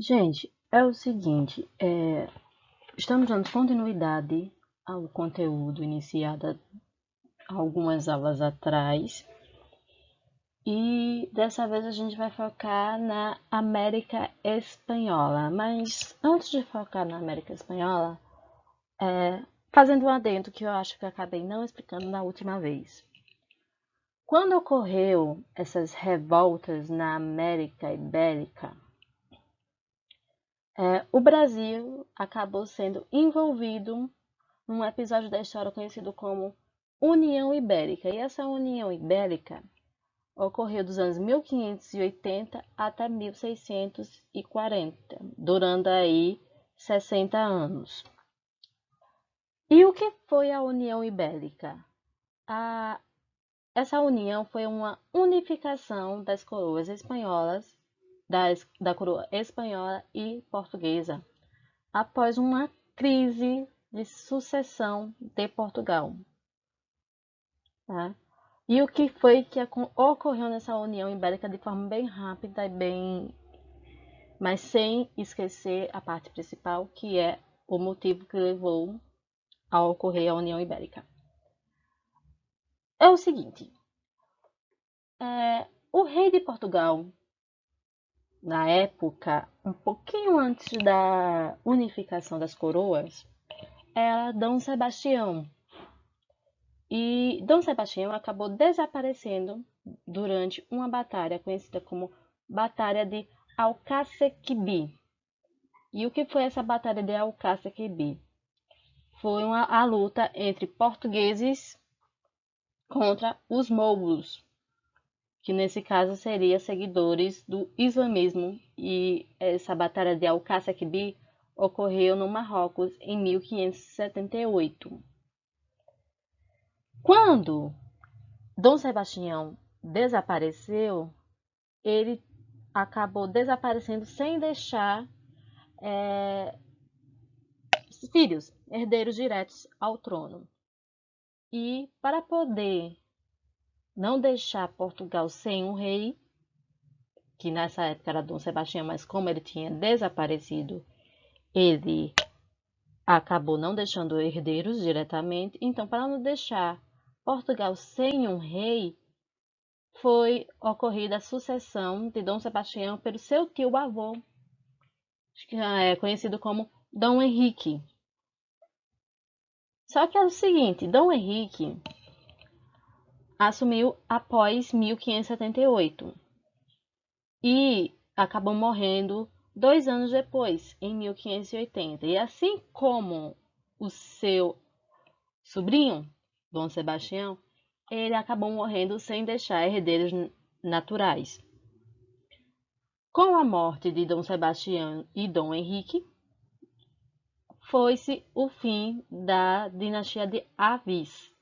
Gente, é o seguinte, estamos dando continuidade ao conteúdo iniciado algumas aulas atrás e dessa vez a gente vai focar na América Espanhola. Mas antes de focar na América Espanhola, fazendo um adendo que eu acho que eu acabei não explicando na última vez. Quando ocorreu essas revoltas na América Ibérica, o Brasil acabou sendo envolvido num episódio da história conhecido como União Ibérica. E essa União Ibérica ocorreu dos anos 1580 até 1640, durando aí 60 anos. E o que foi a União Ibérica? Essa união foi uma unificação das coroas espanholas, da coroa espanhola e portuguesa, após uma crise de sucessão de Portugal. Tá? E o que foi que ocorreu nessa União Ibérica de forma bem rápida mas sem esquecer a parte principal, que é o motivo que levou a ocorrer a União Ibérica. É o seguinte, o rei de Portugal, na época, um pouquinho antes da unificação das coroas, era Dom Sebastião. E Dom Sebastião acabou desaparecendo durante uma batalha conhecida como Batalha de Alcácer-Quibir. E o que foi essa Batalha de Alcácer-Quibir? Foi a luta entre portugueses contra os mouros, que nesse caso seriam seguidores do islamismo. E essa Batalha de Alcácer-Quibir ocorreu no Marrocos em 1578. Quando Dom Sebastião desapareceu, ele acabou desaparecendo sem deixar filhos, herdeiros diretos ao trono. E para poder não deixar Portugal sem um rei, que nessa época era Dom Sebastião, mas como ele tinha desaparecido, ele acabou não deixando herdeiros diretamente. Então, para não deixar Portugal sem um rei, foi ocorrida a sucessão de Dom Sebastião pelo seu tio-avô, que é conhecido como Dom Henrique. Só que é o seguinte, Dom Henrique assumiu após 1578 e acabou morrendo 2 anos depois, em 1580. E assim como o seu sobrinho, Dom Sebastião, ele acabou morrendo sem deixar herdeiros naturais. Com a morte de Dom Sebastião e Dom Henrique, foi-se o fim da dinastia de Avis.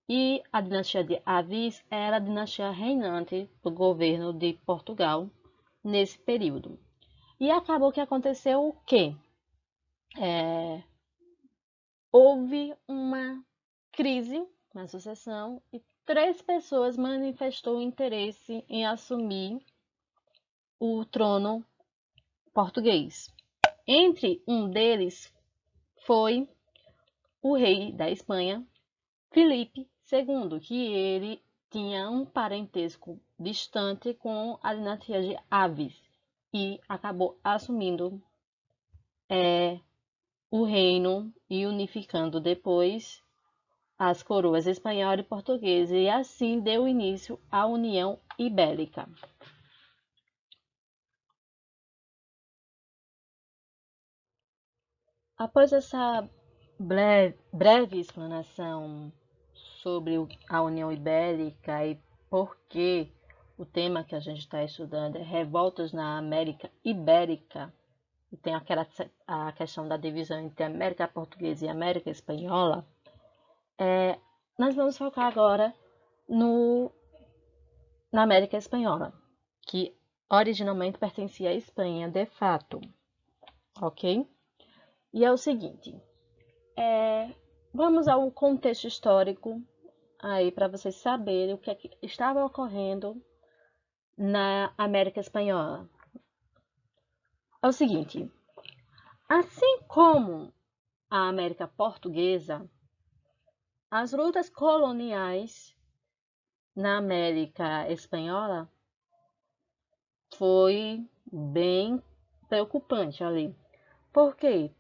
E a dinastia de Avis era a dinastia reinante do governo de Portugal nesse período. E acabou que aconteceu o quê? Houve uma crise na sucessão e 3 pessoas manifestou interesse em assumir o trono português. Entre um deles foi o rei da Espanha, Filipe II, que ele tinha um parentesco distante com a dinastia de Avis e acabou assumindo o reino e unificando depois as coroas espanhola e portuguesa, e assim deu início à União Ibérica. Após essa breve explanação sobre a União Ibérica e por que o tema que a gente está estudando é revoltas na América Ibérica, e tem a questão da divisão entre América Portuguesa e América Espanhola, nós vamos focar agora na América Espanhola, que originalmente pertencia à Espanha de fato, ok? E é o seguinte, vamos ao contexto histórico aí para vocês saberem o que estava ocorrendo na América Espanhola. é o seguinte: assim como a América Portuguesa, as lutas coloniais na América Espanhola foi bem preocupante ali. Porque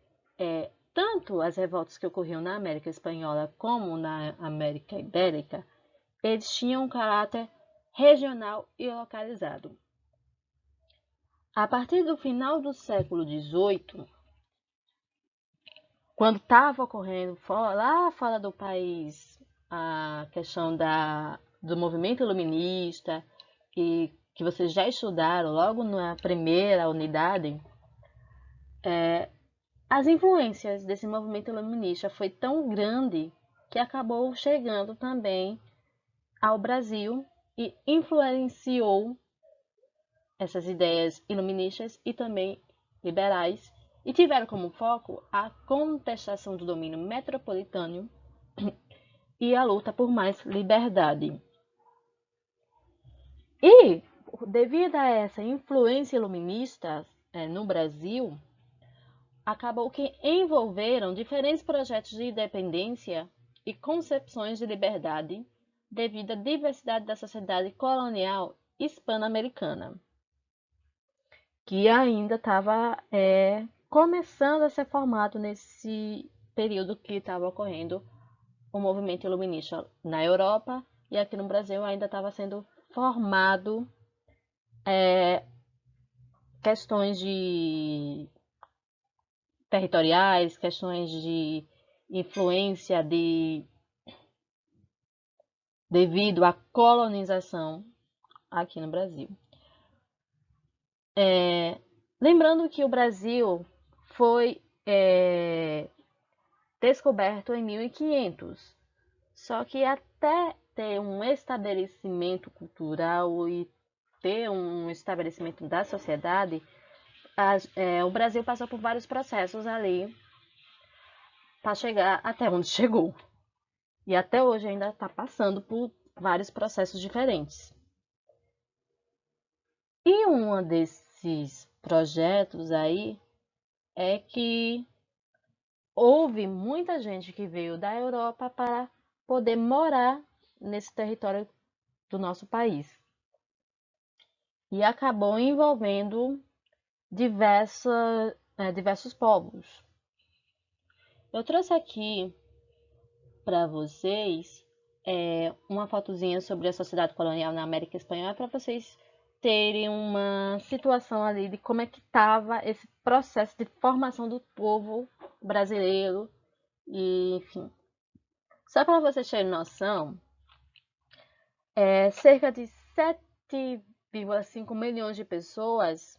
tanto as revoltas que ocorriam na América Espanhola como na América Ibérica, eles tinham um caráter regional e localizado. A partir do final do século XVIII, quando estava ocorrendo lá fora do país a questão do movimento iluminista, que vocês já estudaram logo na primeira unidade, as influências desse movimento iluminista foi tão grande que acabou chegando também ao Brasil e influenciou essas ideias iluministas e também liberais, e tiveram como foco a contestação do domínio metropolitano e a luta por mais liberdade. E, devido a essa influência iluminista no Brasil, acabou que envolveram diferentes projetos de independência e concepções de liberdade devido à diversidade da sociedade colonial hispano-americana, que ainda estava começando a ser formado nesse período que estava ocorrendo o movimento iluminista na Europa, e aqui no Brasil ainda estava sendo formado questões de territoriais, questões de influência devido à colonização aqui no Brasil. Lembrando que o Brasil foi descoberto em 1500, só que até ter um estabelecimento cultural e ter um estabelecimento da sociedade, o Brasil passou por vários processos ali para chegar até onde chegou. E até hoje ainda está passando por vários processos diferentes. E um desses projetos aí é que houve muita gente que veio da Europa para poder morar nesse território do nosso país. E acabou envolvendo diversos povos. Eu trouxe aqui para vocês uma fotozinha sobre a sociedade colonial na América Espanhola para vocês terem uma situação ali de como é que estava esse processo de formação do povo brasileiro e enfim. Só para vocês terem noção, cerca de 7,5 milhões de pessoas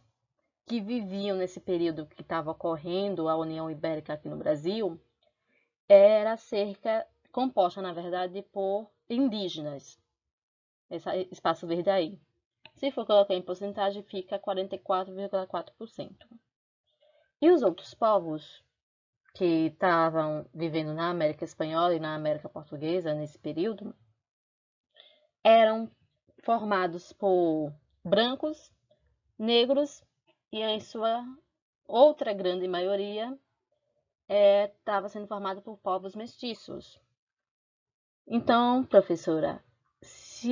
que viviam nesse período que estava ocorrendo a União Ibérica aqui no Brasil, era composta, na verdade, por indígenas. Esse espaço verde aí. Se for colocar em porcentagem, fica 44,4%. E os outros povos que estavam vivendo na América Espanhola e na América Portuguesa nesse período eram formados por brancos, negros e, em sua outra grande maioria, estava sendo formado por povos mestiços. Então, professora,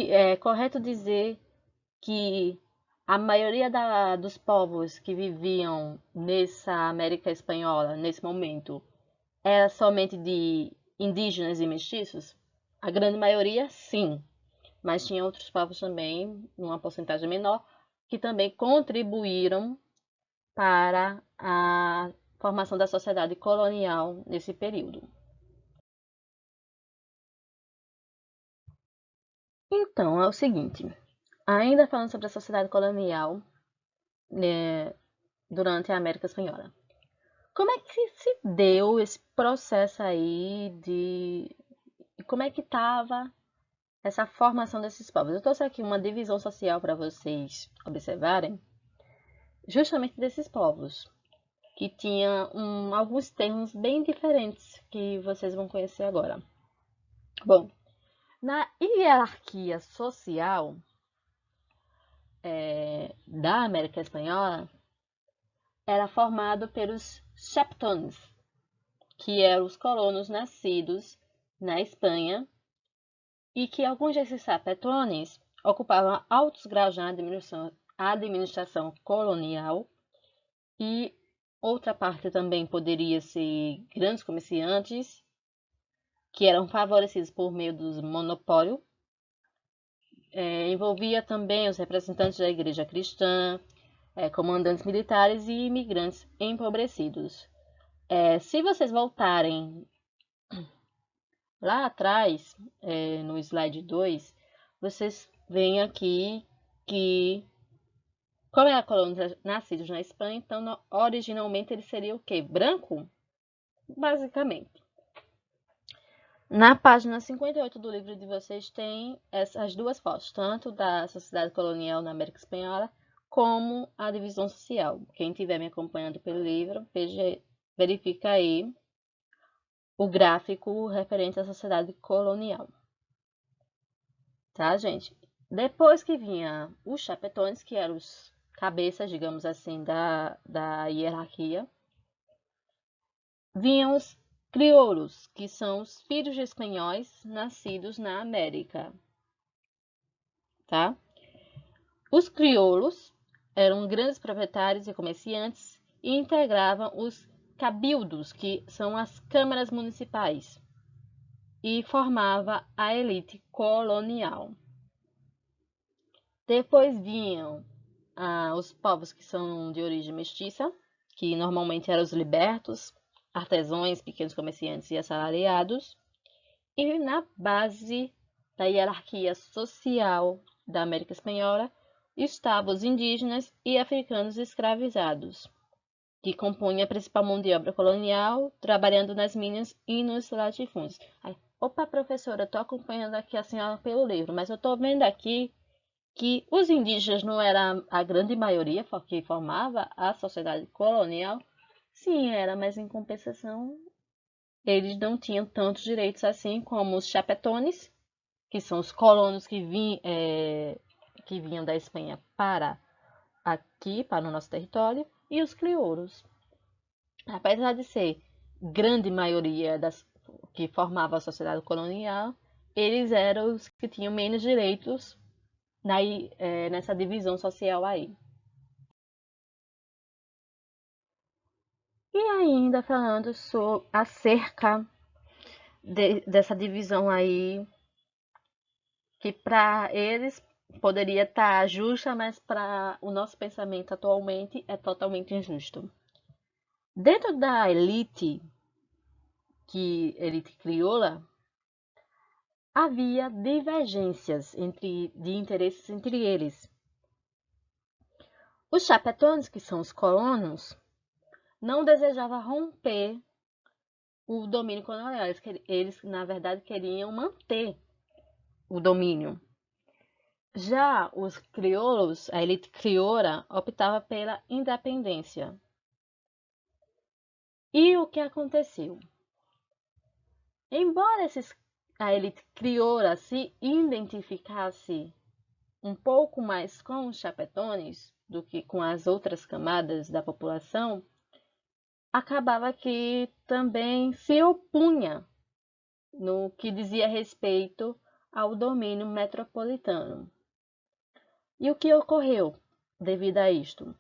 é correto dizer que a maioria dos povos que viviam nessa América Espanhola, nesse momento, era somente de indígenas e mestiços? A grande maioria, sim. Mas tinha outros povos também, numa porcentagem menor, que também contribuíram para a formação da sociedade colonial nesse período. Então, é o seguinte, ainda falando sobre a sociedade colonial durante a América Espanhola. Como é que se deu esse processo aí de como é que estava essa formação desses povos? Eu trouxe aqui uma divisão social para vocês observarem, justamente desses povos, que tinha alguns termos bem diferentes que vocês vão conhecer agora. Bom, na hierarquia social da América Espanhola, era formado pelos chapetones, que eram os colonos nascidos na Espanha, e que alguns desses chapetones ocupavam altos graus na administração colonial, e outra parte também poderia ser grandes comerciantes, que eram favorecidos por meio dos monopólios. Envolvia também os representantes da igreja cristã, comandantes militares e imigrantes empobrecidos. Se vocês voltarem lá atrás, no slide 2, vocês veem aqui que, como eram colonos nascidos na Espanha, então originalmente ele seria o quê? Branco? Basicamente. Na página 58 do livro de vocês tem essas duas fotos, tanto da sociedade colonial na América Espanhola, como a divisão social. Quem estiver me acompanhando pelo livro, verifica aí o gráfico referente à sociedade colonial. Tá, gente? Depois que vinha os chapetones, que eram os cabeças, digamos assim, da hierarquia, vinham os crioulos, que são os filhos de espanhóis nascidos na América. Tá? Os crioulos eram grandes proprietários e comerciantes e integravam os cabildos, que são as câmaras municipais, e formava a elite colonial. Depois vinham os povos que são de origem mestiça, que normalmente eram os libertos, artesãos, pequenos comerciantes e assalariados. E na base da hierarquia social da América Espanhola estavam os indígenas e africanos escravizados, que compunham a principal mão de obra colonial, trabalhando nas minas e nos latifúndios. Opa, professora, estou acompanhando aqui a senhora pelo livro, mas eu estou vendo aqui que os indígenas não eram a grande maioria que formava a sociedade colonial. Sim, era, mas em compensação, eles não tinham tantos direitos assim como os chapetones, que são os colonos que vinham da Espanha para aqui, para o nosso território, e os crioulos. Apesar de ser grande maioria das que formava a sociedade colonial, eles eram os que tinham menos direitos nessa divisão social aí. E ainda falando acerca dessa divisão aí, que para eles poderia estar justa, mas para o nosso pensamento atualmente é totalmente injusto. Dentro da elite crioula, havia divergências de interesses entre eles. Os chapetones, que são os colonos, não desejavam romper o domínio colonial. Eles, na verdade, queriam manter o domínio. Já os crioulos, a elite crioula, optava pela independência. E o que aconteceu? Embora a elite crioula se identificasse um pouco mais com os chapetones do que com as outras camadas da população, acabava que também se opunha no que dizia respeito ao domínio metropolitano. E o que ocorreu devido a isto?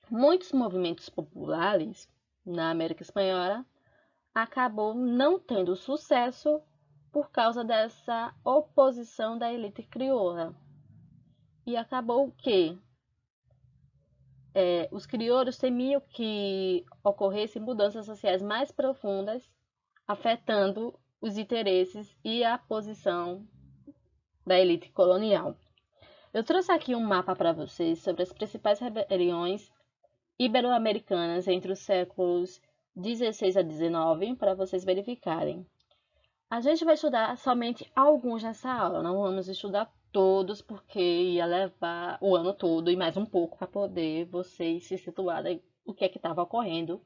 Muitos movimentos populares na América Espanhola acabou não tendo sucesso por causa dessa oposição da elite crioula. E acabou que os crioulos temiam que ocorressem mudanças sociais mais profundas, afetando os interesses e a posição da elite colonial. Eu trouxe aqui um mapa para vocês sobre as principais rebeliões ibero-americanas entre os séculos 16 a 19, para vocês verificarem. A gente vai estudar somente alguns nessa aula, não vamos estudar todos, porque ia levar o ano todo e mais um pouco para poder vocês se situarem o que é que estava ocorrendo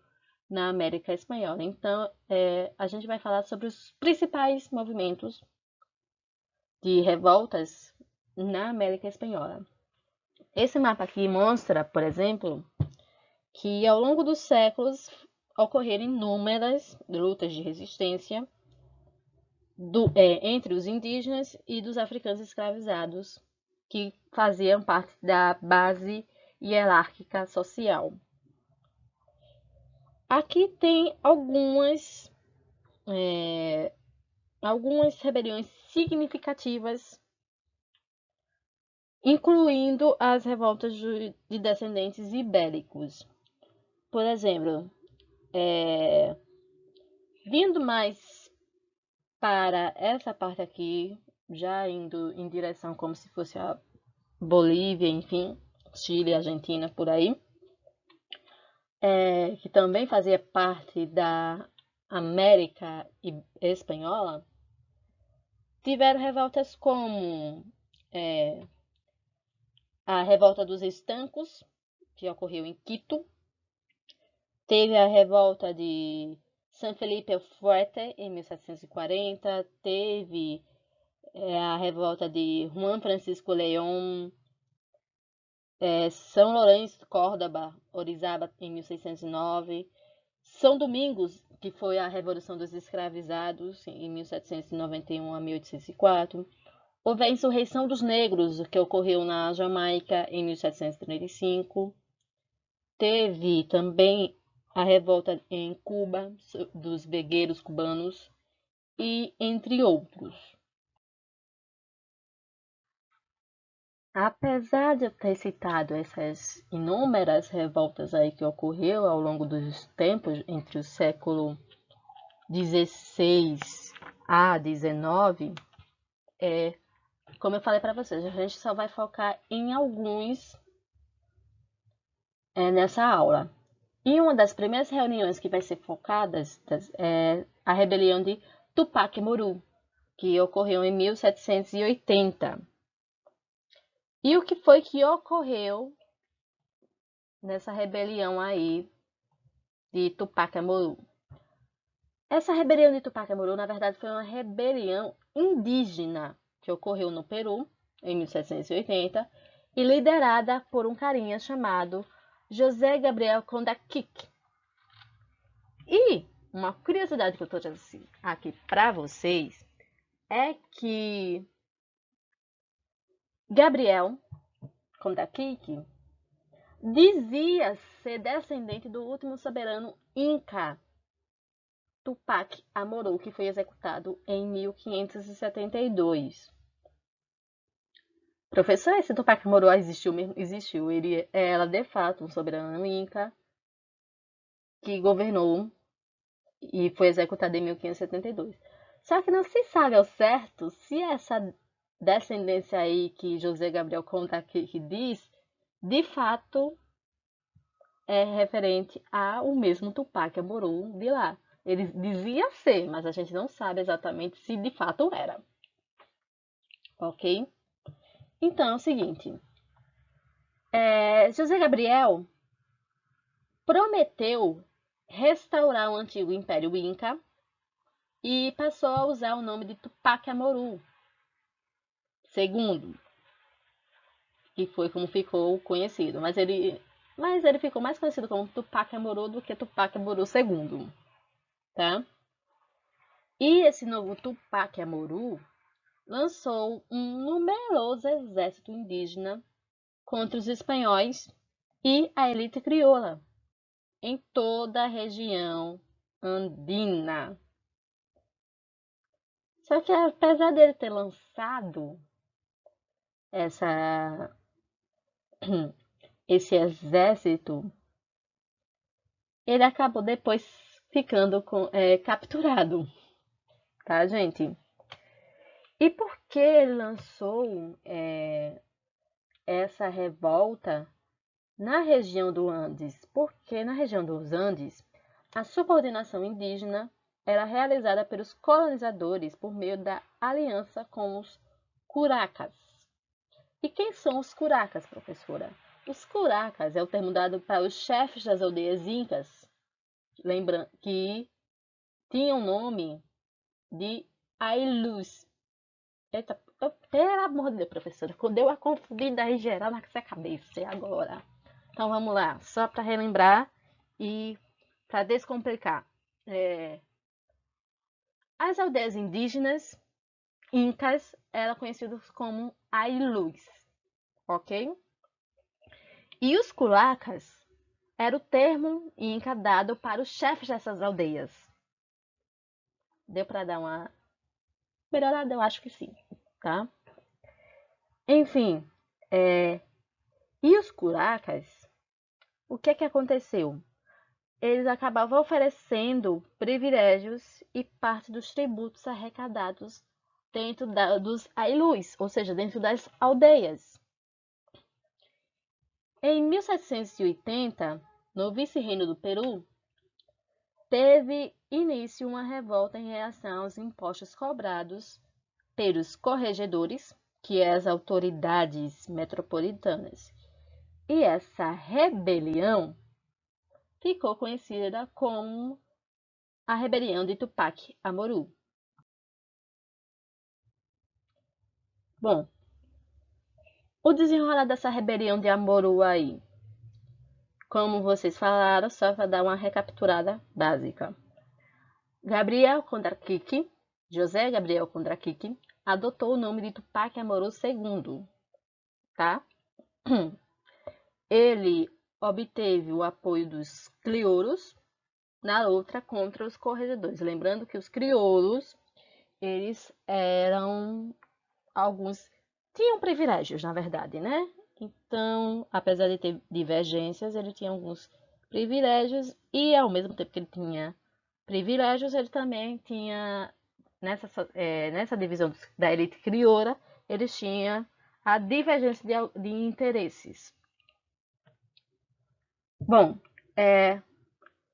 na América Espanhola. Então, a gente vai falar sobre os principais movimentos de revoltas na América Espanhola. Esse mapa aqui mostra, por exemplo, que ao longo dos séculos ocorreram inúmeras lutas de resistência entre os indígenas e dos africanos escravizados, que faziam parte da base hierárquica social. Aqui tem algumas rebeliões significativas, incluindo as revoltas de descendentes ibéricos. Por exemplo, vindo mais para essa parte aqui, já indo em direção como se fosse a Bolívia, enfim, Chile, Argentina, por aí, que também fazia parte da América Espanhola, tiveram revoltas como a Revolta dos Estancos, que ocorreu em Quito, teve a Revolta de San Felipe Fuerte, em 1740, teve a Revolta de Juan Francisco León, São Lourenço, Córdoba, Orizaba, em 1609, São Domingos, que foi a Revolução dos Escravizados, em 1791 a 1804, houve a Insurreição dos Negros, que ocorreu na Jamaica, em 1735, teve também a revolta em Cuba, dos vegueiros cubanos, e entre outros. Apesar de eu ter citado essas inúmeras revoltas aí que ocorreu ao longo dos tempos, entre o século XVI a XIX, como eu falei para vocês, a gente só vai focar em alguns nessa aula. E uma das primeiras reuniões que vai ser focadas é a rebelião de Tupac Amaru, que ocorreu em 1780. E o que foi que ocorreu nessa rebelião aí de Tupac Amaru? Essa rebelião de Tupac Amaru, na verdade, foi uma rebelião indígena que ocorreu no Peru, em 1780, e liderada por um carinha chamado José Gabriel Kondakic. E uma curiosidade que eu trouxe aqui para vocês é que Gabriel Kondakic dizia ser descendente do último soberano Inca, Tupac Amaru, que foi executado em 1572. Professor, esse Tupac Amaru existiu mesmo? Existiu. Ele era, de fato, um soberano Inca que governou e foi executado em 1572. Só que não se sabe ao certo se essa descendência aí que José Gabriel conta aqui que diz, de fato é referente ao mesmo Tupac Amaru de lá. Ele dizia ser, mas a gente não sabe exatamente se de fato era. Ok? Então é o seguinte. José Gabriel prometeu restaurar o antigo Império Inca e passou a usar o nome de Tupac Amaru II, que foi como ficou conhecido. Mas ele ficou mais conhecido como Tupac Amaru do que Tupac Amaru II, tá? E esse novo Tupac Amaru lançou um numeroso exército indígena contra os espanhóis e a elite crioula em toda a região andina. Só que apesar dele ter lançado esse exército, ele acabou depois ficando capturado, tá, gente? E por que ele lançou essa revolta na região do Andes? Porque na região dos Andes, a subordinação indígena era realizada pelos colonizadores por meio da aliança com os curacas. E quem são os curacas, professora? Os curacas é o termo dado para os chefes das aldeias incas, lembrando que tinham o nome de Ailus. Eita, pelo amor de Deus, professora, deu a confundida aí geral na sua cabeça agora. Então vamos lá, só para relembrar E para descomplicar, as aldeias indígenas incas eram conhecidas como Ailus, ok? E os culacas era o termo inca dado para os chefes dessas aldeias. Deu para dar uma melhorada? Eu acho que sim, tá? Enfim, e os culacas, o que é que aconteceu? Eles acabavam oferecendo privilégios e parte dos tributos arrecadados dentro dos Ailus, ou seja, dentro das aldeias. Em 1780, no vice-reino do Peru, teve início uma revolta em reação aos impostos cobrados pelos corregedores, que é as autoridades metropolitanas. E essa rebelião ficou conhecida como a Rebelião de Tupac Amaru. Bom, o desenrolar dessa rebelião de Amaru aí, como vocês falaram, só para dar uma recapitulada básica. José Gabriel Kondrakic, adotou o nome de Tupac Amaru II, tá? Ele obteve o apoio dos crioulos na luta contra os corregedores. Lembrando que os crioulos, eles eram alguns tinham privilégios, na verdade, né? Então, apesar de ter divergências, ele tinha alguns privilégios e ao mesmo tempo que ele tinha privilégios, ele também tinha nessa divisão da elite crioura, eles tinham a divergência de interesses. Bom,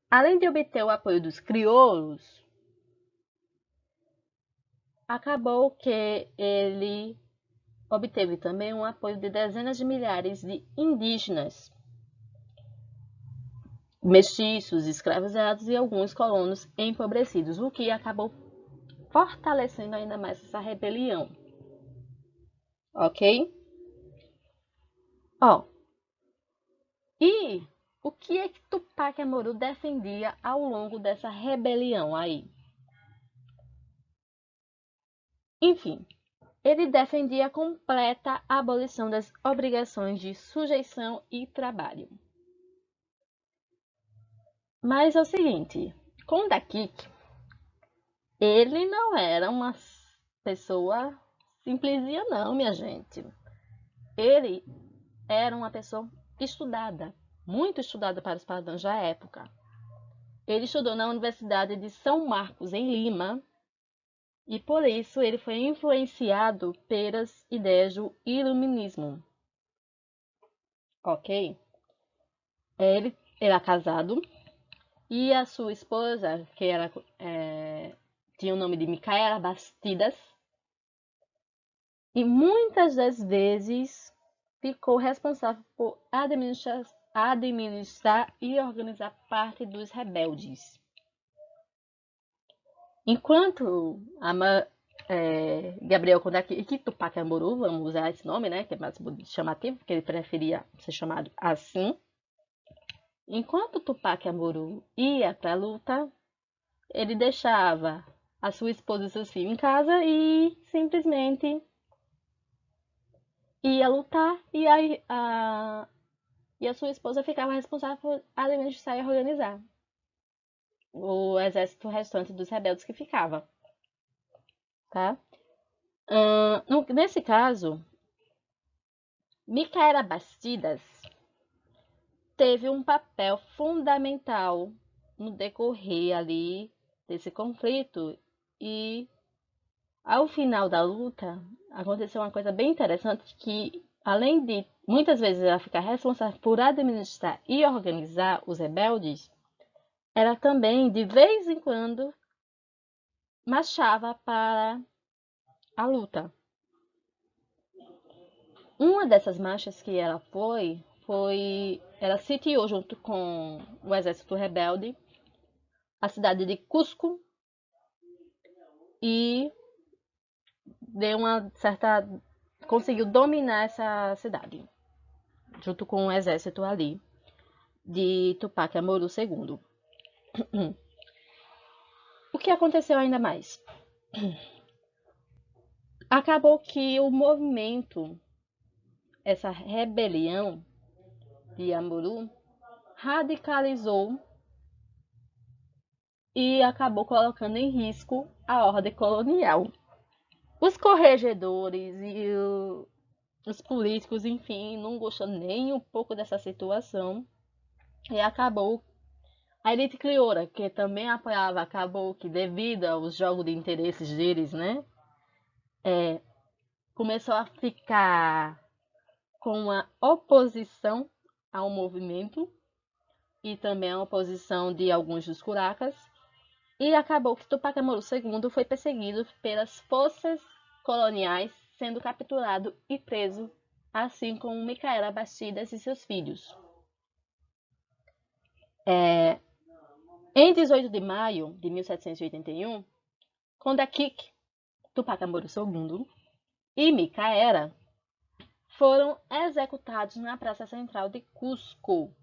além de obter o apoio dos crioulos, acabou que ele obteve também o apoio de dezenas de milhares de indígenas, mestiços, escravizados e alguns colonos empobrecidos, o que acabou fortalecendo ainda mais essa rebelião. Ok? Ó, e o que é que Tupac Amaru defendia ao longo dessa rebelião aí? Enfim, ele defendia a completa abolição das obrigações de sujeição e trabalho. Mas é o seguinte, Kondrakic, ele não era uma pessoa simplesinha não, minha gente. Ele era uma pessoa estudada, muito estudada para os padrões da época. Ele estudou na Universidade de São Marcos, em Lima, e por isso ele foi influenciado pelas ideias do iluminismo. Ok? Ele era casado e a sua esposa, que tinha o nome de Micaela Bastidas, e muitas das vezes ficou responsável por administrar e organizar parte dos rebeldes. Enquanto Gabriel Kondrakic Tupac Amaru, vamos usar esse nome, né, que é mais chamativo, porque ele preferia ser chamado assim. Enquanto Tupac Amaru ia para a luta, ele deixava a sua esposa e seus filhos em casa e simplesmente ia lutar e a sua esposa ficava responsável por administrar e organizar o exército restante dos rebeldes que ficava, tá? Nesse caso, Micaela Bastidas teve um papel fundamental no decorrer ali desse conflito e ao final da luta aconteceu uma coisa bem interessante que além de muitas vezes ela ficar responsável por administrar e organizar os rebeldes, ela também de vez em quando marchava para a luta. Uma dessas marchas que ela ela sitiou junto com o exército rebelde a cidade de Cusco e conseguiu dominar essa cidade junto com o exército ali. de Tupac Amaru II. O que aconteceu ainda mais? Acabou que o movimento, essa rebelião de Amaru, radicalizou e acabou colocando em risco a ordem colonial. Os corregedores e os políticos, enfim, não gostou nem um pouco dessa situação e acabou a elite crioura, que também apoiava, acabou que devido aos jogos de interesses deles, né, começou a ficar com uma oposição ao movimento e também a oposição de alguns dos curacas. E acabou que Tupac Amaru II foi perseguido pelas forças coloniais, sendo capturado e preso, assim como Micaela Bastidas e seus filhos. Em 18 de maio de 1781, Kondakik, Tupac Amaru II e Micaela foram executados na Praça Central de Cusco,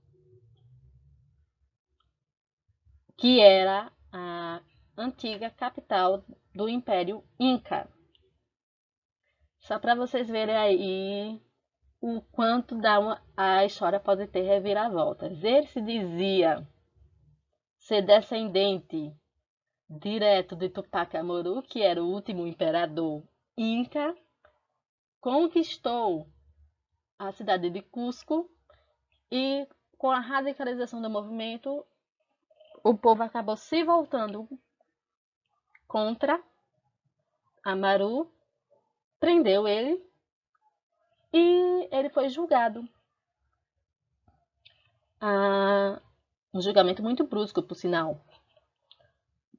que era a antiga capital do Império Inca. Só para vocês verem aí o quanto a história pode ter reviravoltas. Ele se dizia ser descendente direto de Tupac Amaru, que era o último imperador Inca, conquistou a cidade de Cusco e, com a radicalização do movimento, o povo acabou se voltando contra Amaru, prendeu ele e ele foi julgado. Um julgamento muito brusco, por sinal.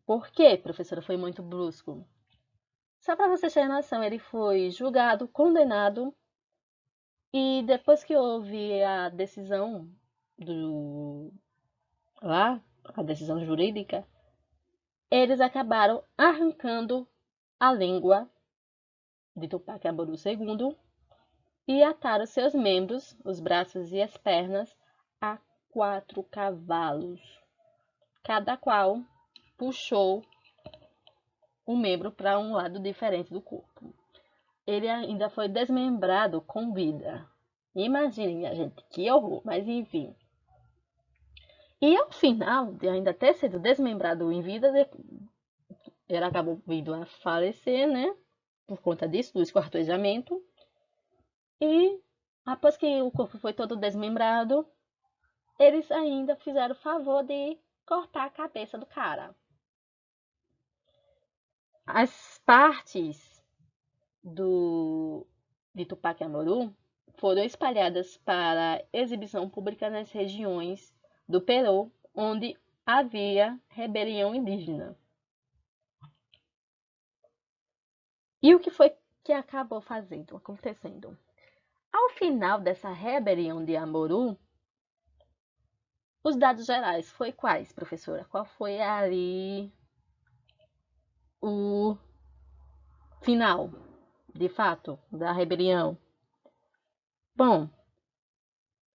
Por que, professora, foi muito brusco? Só para você ter noção, ele foi julgado, condenado, e depois que houve a decisão a decisão jurídica, eles acabaram arrancando a língua de Tupac Amaru II e ataram seus membros, os braços e as pernas, a 4 cavalos, cada qual puxou um membro para um lado diferente do corpo. Ele ainda foi desmembrado com vida. Imaginem, minha gente, que horror, mas enfim. E ao final de ainda ter sido desmembrado em vida, ele acabou vindo a falecer, né? Por conta disso, do esquartejamento. E após que o corpo foi todo desmembrado, eles ainda fizeram o favor de cortar a cabeça do cara. As partes de Tupac Amaru foram espalhadas para exibição pública nas regiões do Peru, onde havia rebelião indígena. E o que foi que acabou acontecendo? Ao final dessa rebelião de Amaru, os dados gerais foi quais, professora? Qual foi ali o final, de fato, da rebelião? Bom,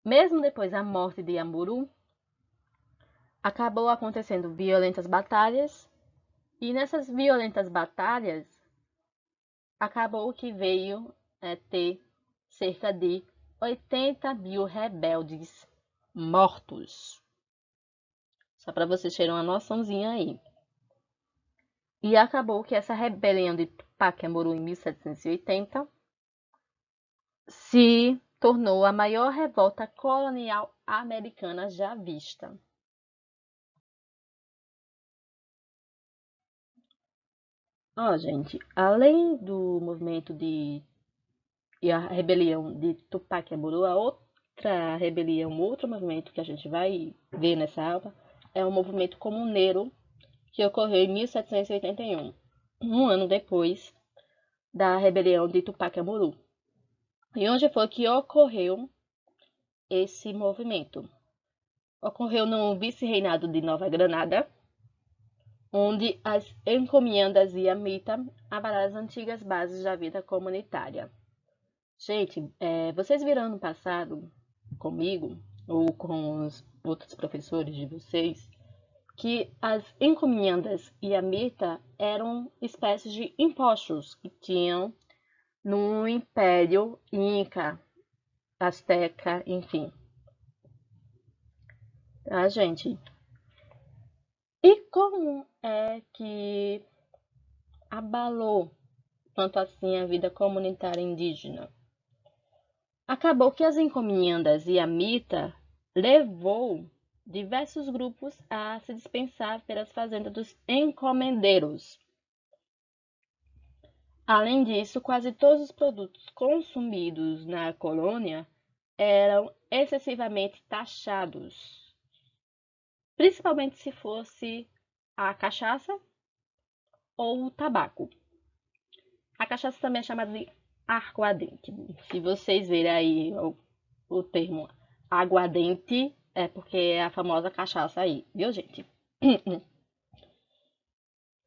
mesmo depois da morte de Amaru, acabou acontecendo violentas batalhas, e nessas violentas batalhas acabou que veio ter cerca de 80 mil rebeldes mortos. Só para vocês terem uma noçãozinha aí. E acabou que essa rebelião de Tupac Amaru em 1780 se tornou a maior revolta colonial americana já vista. Gente, além do movimento e a rebelião de Tupac Amaru, a outra rebelião, outro movimento que a gente vai ver nessa aula é o movimento comuneiro, que ocorreu em 1781, um ano depois da rebelião de Tupac Amaru. E onde foi que ocorreu esse movimento? Ocorreu no vice-reinado de Nova Granada, onde as encomiendas e a mita abalaram as antigas bases da vida comunitária. Gente, vocês viram no passado comigo ou com os outros professores de vocês, que as encomiendas e a mita eram espécies de impostos que tinham no Império Inca, Azteca, enfim. Tá, gente? E como é que abalou tanto assim a vida comunitária indígena? Acabou que as encomiendas e a mita levou diversos grupos a se dispensar pelas fazendas dos encomendeiros. Além disso, quase todos os produtos consumidos na colônia eram excessivamente taxados, principalmente se fosse a cachaça ou o tabaco. A cachaça também é chamada de aguardente. Se vocês verem aí o termo aguardente, é porque é a famosa cachaça aí, viu, gente?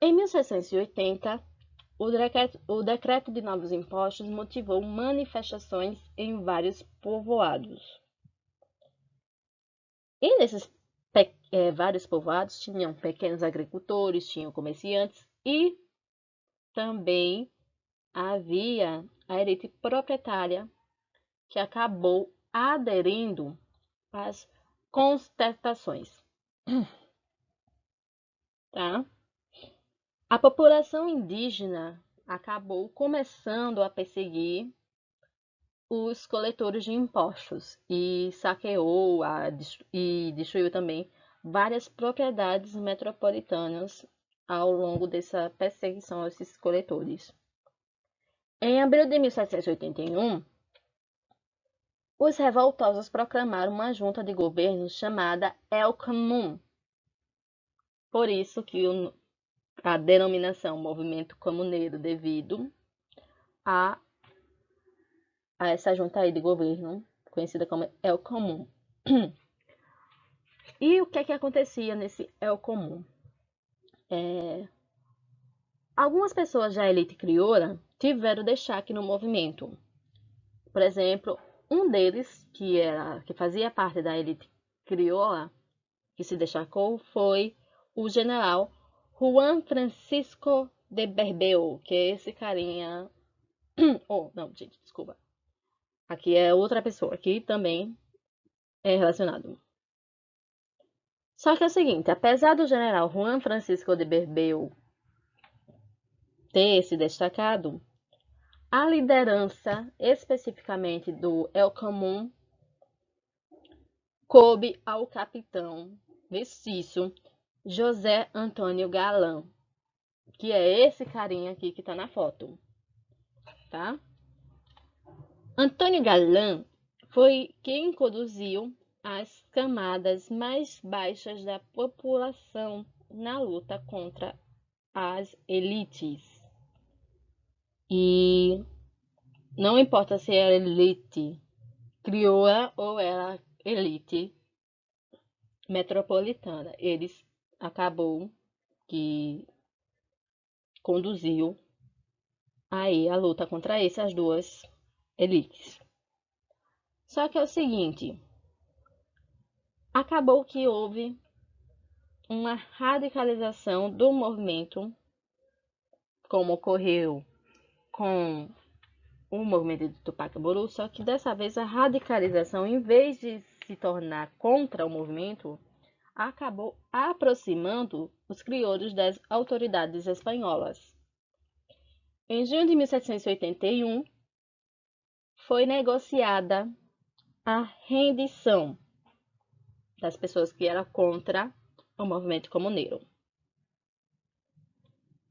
Em 1680, o decreto de novos impostos motivou manifestações em vários povoados. E nesses vários povoados tinham pequenos agricultores, tinham comerciantes e também havia a elite proprietária que acabou aderindo às contestações, tá? A população indígena acabou começando a perseguir os coletores de impostos e saqueou e destruiu também várias propriedades metropolitanas ao longo dessa perseguição a esses coletores. Em abril de 1781, os revoltosos proclamaram uma junta de governo chamada El Comum. Por isso que a denominação Movimento Comuneiro devido a essa junta aí de governo, conhecida como El Comum. E o que é que acontecia nesse El Comum? Algumas pessoas da elite crioula tiveram destaque no movimento. Por exemplo, um deles, que fazia parte da elite crioula, que se destacou, foi o general Juan Francisco de Berbeu, que é esse carinha... Oh, não, gente, desculpa. Aqui é outra pessoa, que também é relacionado. Só que é o seguinte, apesar do general Juan Francisco de Berbeu ter se destacado, a liderança especificamente do El Comum coube ao capitão mestiço José Antônio Galán, que é esse carinha aqui que tá na foto, tá? Antônio Galán foi quem conduziu as camadas mais baixas da população na luta contra as elites. E não importa se era elite crioula ou era elite metropolitana, eles acabou que conduziu aí a luta contra essas duas elites. Só que é o seguinte, acabou que houve uma radicalização do movimento, como ocorreu com o movimento de Tupac Amaru, só que dessa vez a radicalização, em vez de se tornar contra o movimento, acabou aproximando os crioulos das autoridades espanholas. Em junho de 1781, foi negociada a rendição das pessoas que eram contra o movimento comuneiro.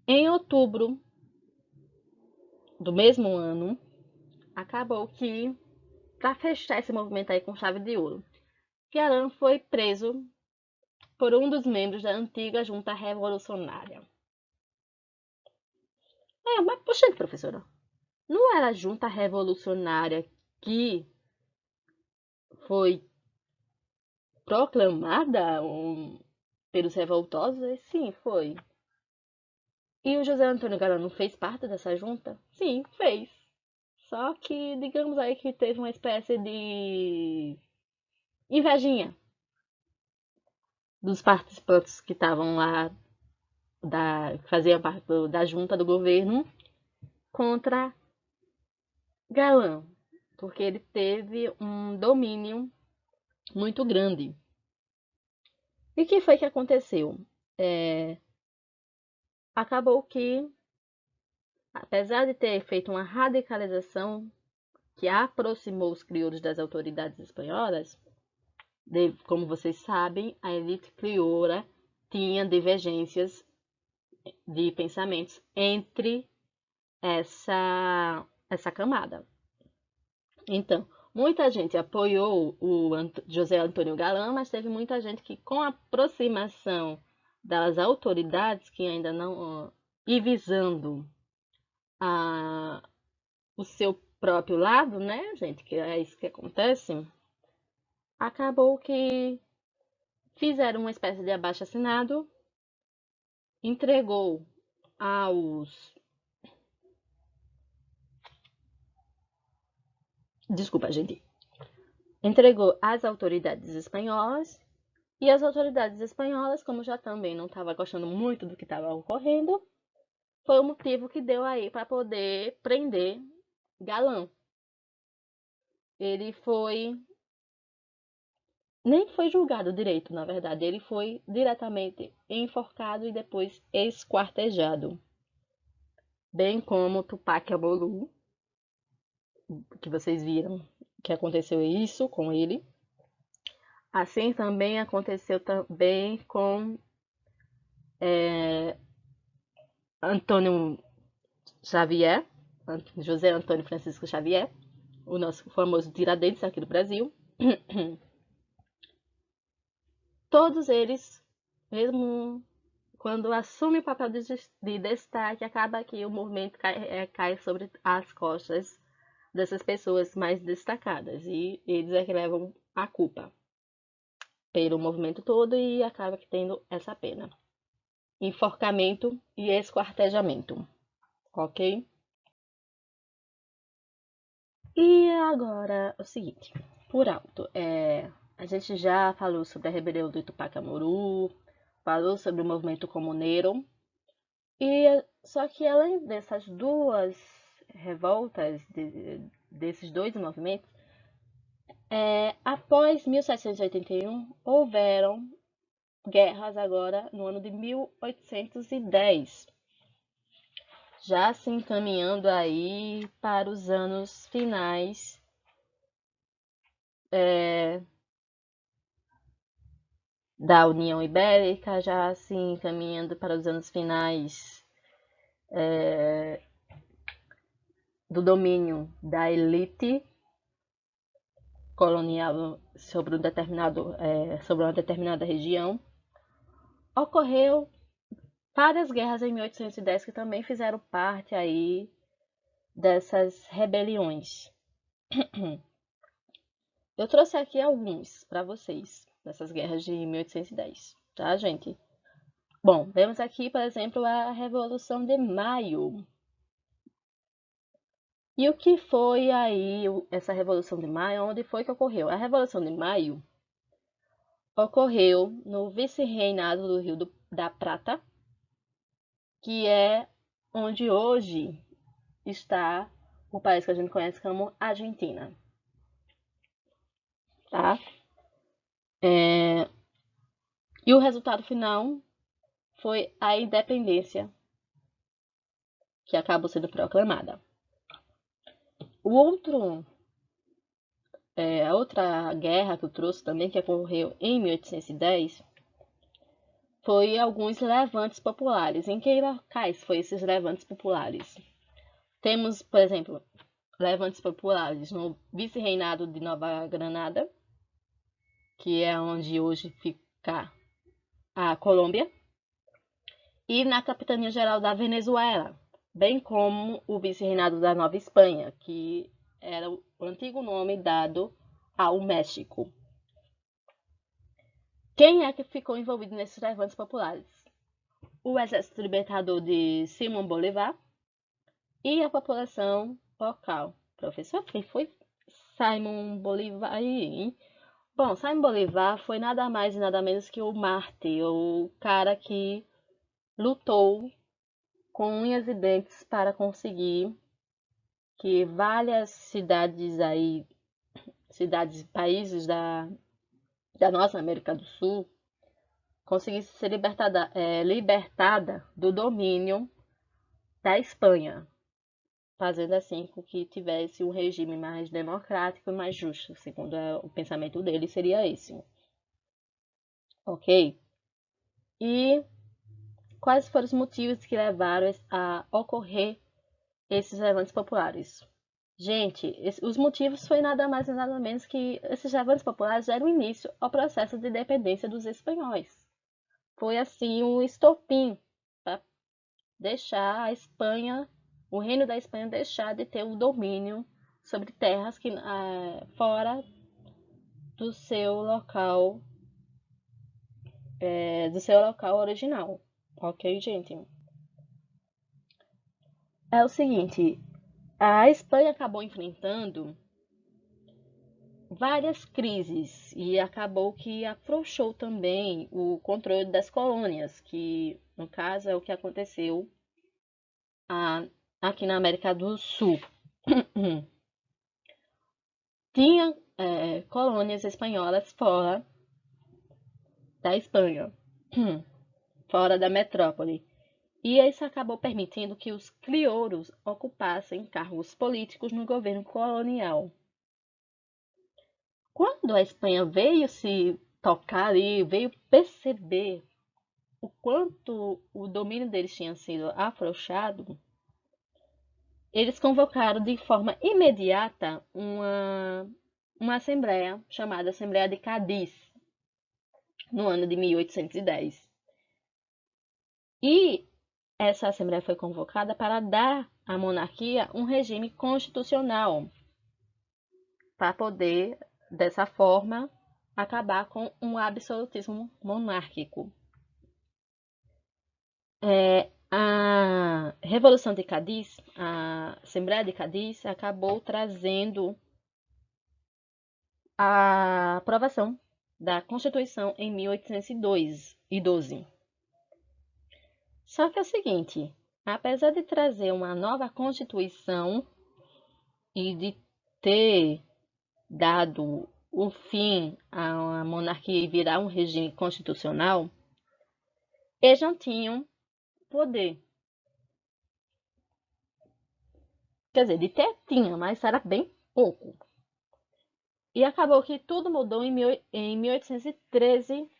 Em outubro do mesmo ano, acabou que, para fechar esse movimento aí com chave de ouro, Galán foi preso por um dos membros da antiga junta revolucionária. Mas poxa, professora, não era a junta revolucionária que foi proclamada pelos revoltosos? Sim, foi. E o José Antônio Galán não fez parte dessa junta? Sim, fez. Só que, digamos aí que teve uma espécie de invejinha dos participantes que estavam lá, que faziam parte da junta do governo, contra Galã, porque ele teve um domínio muito grande. E o que foi que aconteceu? Acabou que, apesar de ter feito uma radicalização que aproximou os crioulos das autoridades espanholas, como vocês sabem, a elite crioula tinha divergências de pensamentos entre essa camada. Então, muita gente apoiou o José Antônio Galán, mas teve muita gente que, com a aproximação das autoridades, que ainda não... e visando o seu próprio lado, né, gente, que é isso que acontece, acabou que fizeram uma espécie de abaixo-assinado, entregou aos... Desculpa, gente. Entregou às autoridades espanholas, e as autoridades espanholas, como já também não estavam gostando muito do que estava ocorrendo, foi o motivo que deu aí para poder prender Galán. Ele foi... nem foi julgado direito, na verdade. Ele foi diretamente enforcado e depois esquartejado. Bem como Tupac Amaru, que vocês viram que aconteceu isso com ele. Assim também aconteceu também com Antônio Xavier, José Antônio Francisco Xavier, o nosso famoso Tiradentes aqui do Brasil. Todos eles, mesmo quando assumem o papel de destaque, acaba que o movimento cai sobre as costas dessas pessoas mais destacadas. E eles é que levam a culpa pelo movimento todo e acaba que tendo essa pena. Enforcamento e esquartejamento. Ok? E agora, o seguinte, por alto, a gente já falou sobre a rebelião do Tupac Amaru, falou sobre o movimento comuneiro, só que além dessas duas revoltas, desses dois movimentos, após 1781, houveram guerras agora no ano de 1810, já se encaminhando aí para os anos finais da União Ibérica, já se encaminhando para os anos finais do domínio da elite colonial sobre sobre uma determinada região. Ocorreu várias guerras em 1810 que também fizeram parte aí dessas rebeliões. Eu trouxe aqui alguns para vocês, dessas guerras de 1810, tá, gente? Bom, vemos aqui, por exemplo, a Revolução de Maio. E o que foi aí essa Revolução de Maio? Onde foi que ocorreu? A Revolução de Maio ocorreu no vice-reinado do Rio da Prata, que é onde hoje está o país que a gente conhece como Argentina. Tá? E o resultado final foi a independência, que acabou sendo proclamada. A outra guerra que eu trouxe também, que ocorreu em 1810, foi alguns levantes populares. Em que locais foram esses levantes populares? Temos, por exemplo, levantes populares no vice-reinado de Nova Granada, que é onde hoje fica a Colômbia, e na capitania geral da Venezuela, bem como o vice-reinado da Nova Espanha, que era o antigo nome dado ao México. Quem é que ficou envolvido nesses levantes populares? O Exército Libertador de Simón Bolívar e a população local. Professor, quem foi Simón Bolívar aí, hein? Bom, Simão Bolívar foi nada mais e nada menos que o Marte, o cara que lutou com unhas e dentes para conseguir que várias cidades aí, cidades e países da nossa América do Sul, conseguisse ser libertada do domínio da Espanha, fazendo assim com que tivesse um regime mais democrático e mais justo, segundo o pensamento dele, seria esse, ok? E quais foram os motivos que levaram a ocorrer esses levantes populares? Gente, os motivos foi nada mais e nada menos que esses levantes populares deram início ao processo de independência dos espanhóis. Foi assim um estopim para deixar a Espanha, o reino da Espanha deixar de ter o domínio sobre terras que fora do seu local, do seu local original. Ok, gente? É o seguinte, a Espanha acabou enfrentando várias crises e acabou que afrouxou também o controle das colônias, que no caso é o que aconteceu aqui na América do Sul. Tinha colônias espanholas fora da Espanha, fora da metrópole. E isso acabou permitindo que os crioulos ocupassem cargos políticos no governo colonial. Quando a Espanha veio se tocar ali, veio perceber o quanto o domínio deles tinha sido afrouxado, eles convocaram de forma imediata uma assembleia chamada Assembleia de Cádiz, no ano de 1810. E essa Assembleia foi convocada para dar à monarquia um regime constitucional, para poder, dessa forma, acabar com um absolutismo monárquico. A Revolução de Cádiz, a Assembleia de Cádiz, acabou trazendo a aprovação da Constituição em 1812. Só que é o seguinte, apesar de trazer uma nova Constituição e de ter dado o fim à monarquia e virar um regime constitucional, eles não tinham poder. Quer dizer, de ter tinha, mas era bem pouco. E acabou que tudo mudou em 1813,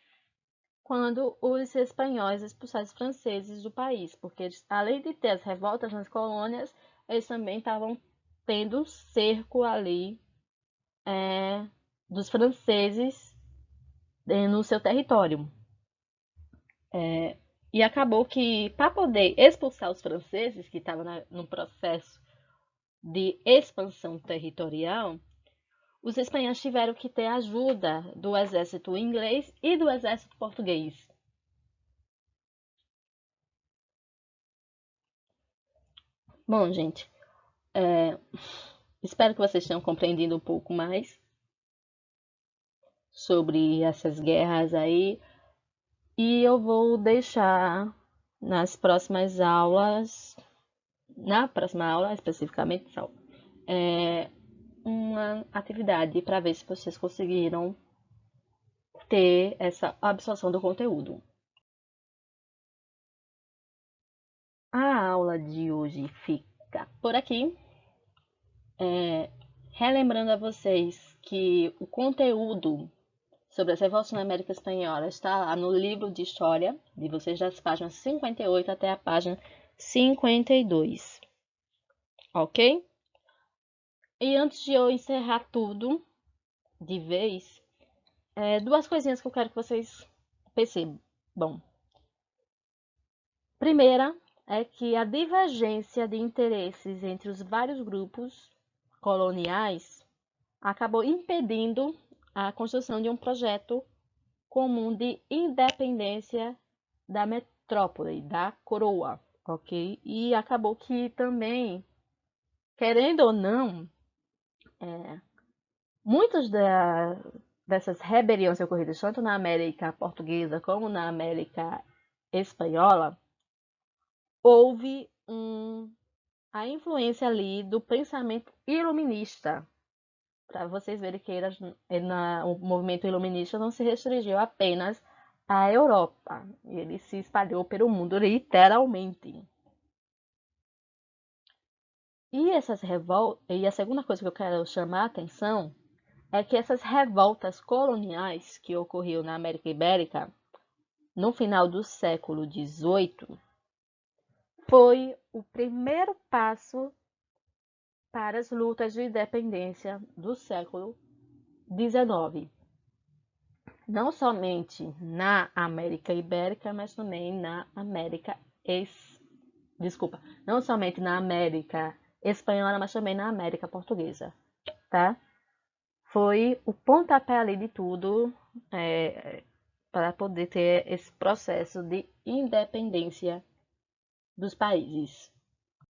quando os espanhóis expulsaram os franceses do país, porque eles, além de ter as revoltas nas colônias, eles também estavam tendo cerco ali dos franceses no seu território. E acabou que, para poder expulsar os franceses, que estavam no processo de expansão territorial, os espanhóis tiveram que ter ajuda do exército inglês e do exército português. Bom, gente, espero que vocês tenham compreendido um pouco mais sobre essas guerras aí. E eu vou deixar nas próximas aulas, na próxima aula especificamente, uma atividade para ver se vocês conseguiram ter essa absorção do conteúdo. A aula de hoje fica por aqui. Relembrando a vocês que o conteúdo sobre as revoluções na América Espanhola está lá no livro de história, de vocês das páginas 58 até a página 52. Ok? E antes de eu encerrar tudo de vez, duas coisinhas que eu quero que vocês percebam. Bom, primeira é que a divergência de interesses entre os vários grupos coloniais acabou impedindo a construção de um projeto comum de independência da metrópole, da coroa, ok? E acabou que também, querendo ou não, muitos dessas rebeliões ocorridas tanto na América Portuguesa como na América Espanhola, houve a influência ali do pensamento iluminista. Para vocês verem que o movimento iluminista não se restringiu apenas à Europa, ele se espalhou pelo mundo literalmente. E a segunda coisa que eu quero chamar a atenção é que essas revoltas coloniais que ocorriam na América Ibérica no final do século XVIII foi o primeiro passo para as lutas de independência do século XIX. Não somente na América Ibérica, mas também na América desculpa, não somente na América Espanhola, mas também na América Portuguesa, tá? Foi o pontapé ali de tudo para poder ter esse processo de independência dos países.